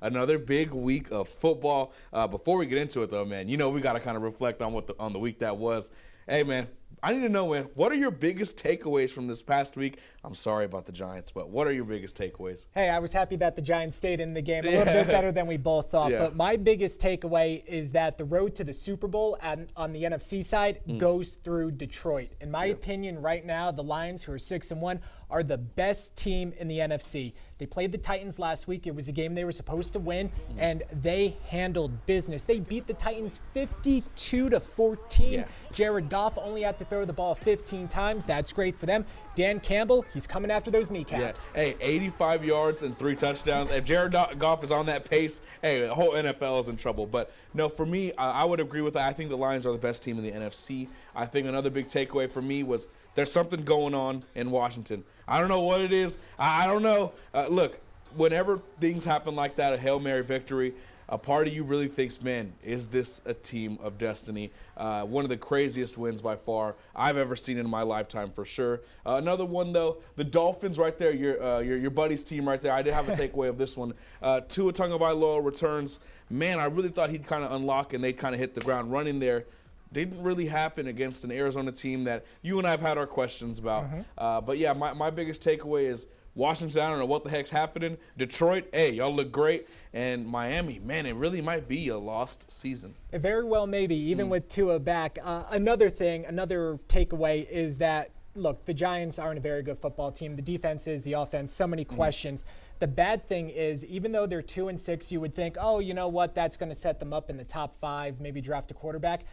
Another big week of football. Before we get into it, though, man, we got to kind of reflect on on the week that was. Hey, man, I need to know, man, what are your biggest takeaways from this past week? I'm sorry about the Giants, but what are your biggest takeaways? Hey, I was happy that the Giants stayed in the game a little bit better than we both thought. Yeah. But my biggest takeaway is that the road to the Super Bowl on the NFC side goes through Detroit. In my opinion, right now, the Lions, who are 6-1, are the best team in the NFC. They played the Titans last week. It was a game they were supposed to win, and they handled business. They beat the Titans 52-14. Yeah. Jared Goff only had to throw the ball 15 times. That's great for them. Dan Campbell, he's coming after those kneecaps. Yeah. Hey, 85 yards and 3 touchdowns. If Jared Goff is on that pace, hey, the whole NFL is in trouble. But, no, for me, I would agree with that. I think the Lions are the best team in the NFC. I think another big takeaway for me was there's something going on in Washington. I don't know what it is. I don't know. Look, whenever things happen like that, a Hail Mary victory, a part of you really thinks, man, is this a team of destiny? One of the craziest wins by far I've ever seen in my lifetime, for sure. Another one, though, the Dolphins right there, your buddy's team right there. I did have a takeaway of this one. Tua Tagovailoa returns. Man, I really thought he'd kind of unlock and they'd kind of hit the ground running there. Didn't really happen against an Arizona team that you and I have had our questions about. But, yeah, my biggest takeaway is Washington, I don't know what the heck's happening. Detroit, hey, y'all look great. And Miami, man, it really might be a lost season. It very well may be, even with Tua back. Another takeaway is that, look, the Giants aren't a very good football team. The defense is, the offense, so many questions. The bad thing is, even though they're 2-6, you would think, oh, you know what, that's going to set them up in the top 5, maybe draft a quarterback.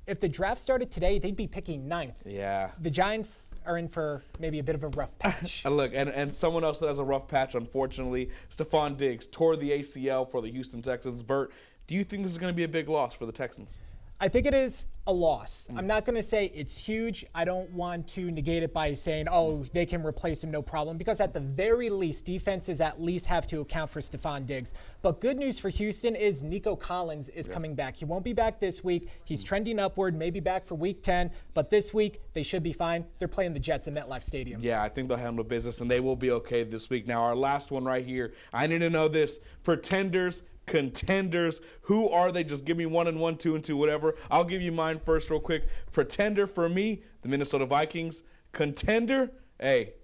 If the draft started today, they'd be picking 9th. Yeah. The Giants are in for maybe a bit of a rough patch. Look, and someone else that has a rough patch, unfortunately, Stephon Diggs tore the ACL for the Houston Texans. Bert, do you think this is going to be a big loss for the Texans? I think it is a loss. I'm not going to say it's huge. I don't want to negate it by saying, oh, they can replace him, no problem, because at the very least, defenses at least have to account for Stephon Diggs. But good news for Houston is Nico Collins is coming back. He won't be back this week. He's trending upward, maybe back for week 10, but this week they should be fine. They're playing the Jets in MetLife Stadium. Yeah, I think they'll handle business, and they will be okay this week. Now, our last one right here, I need to know this. Pretenders, contenders, who are they? Just give me 1 and 1, 2 and 2, whatever. I'll give you mine first real quick. Pretender for me, the Minnesota Vikings. Contender, hey,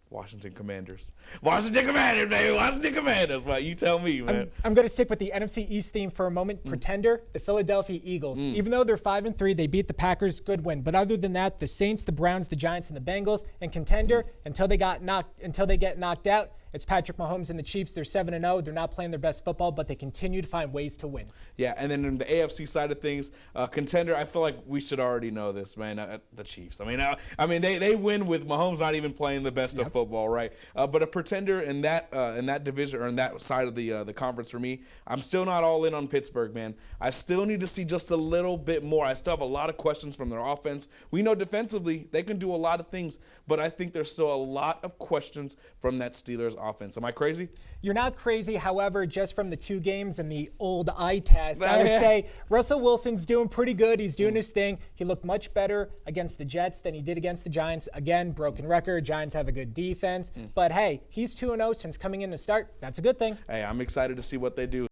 Washington Commanders. Washington Commanders, baby. Washington Commanders. Well, you tell me, man. I'm going to stick with the NFC East theme for a moment. Pretender, the Philadelphia Eagles. Even though they're 5-3, they beat the Packers. Good win. But other than that, the Saints, the Browns, the Giants, and the Bengals. And contender, until they get knocked out, it's Patrick Mahomes and the Chiefs. They're 7-0. They're not playing their best football, but they continue to find ways to win. Yeah, and then in the AFC side of things, contender, I feel like we should already know this, man. The Chiefs. I mean, they win with Mahomes not even playing the best of football, right? But a pretender in that division or in that side of the conference for me, I'm still not all in on Pittsburgh, man. I still need to see just a little bit more. I still have a lot of questions from their offense. We know defensively they can do a lot of things, but I think there's still a lot of questions from that Steelers offense. Am I crazy? You're not crazy. However, just from the 2 games and the old eye test, I would say Russell Wilson's doing pretty good. He's doing his thing. He looked much better against the Jets than he did against the Giants. Again, broken record. Giants have a good defense. But, hey, he's 2-0 since coming in to start. That's a good thing. Hey, I'm excited to see what they do.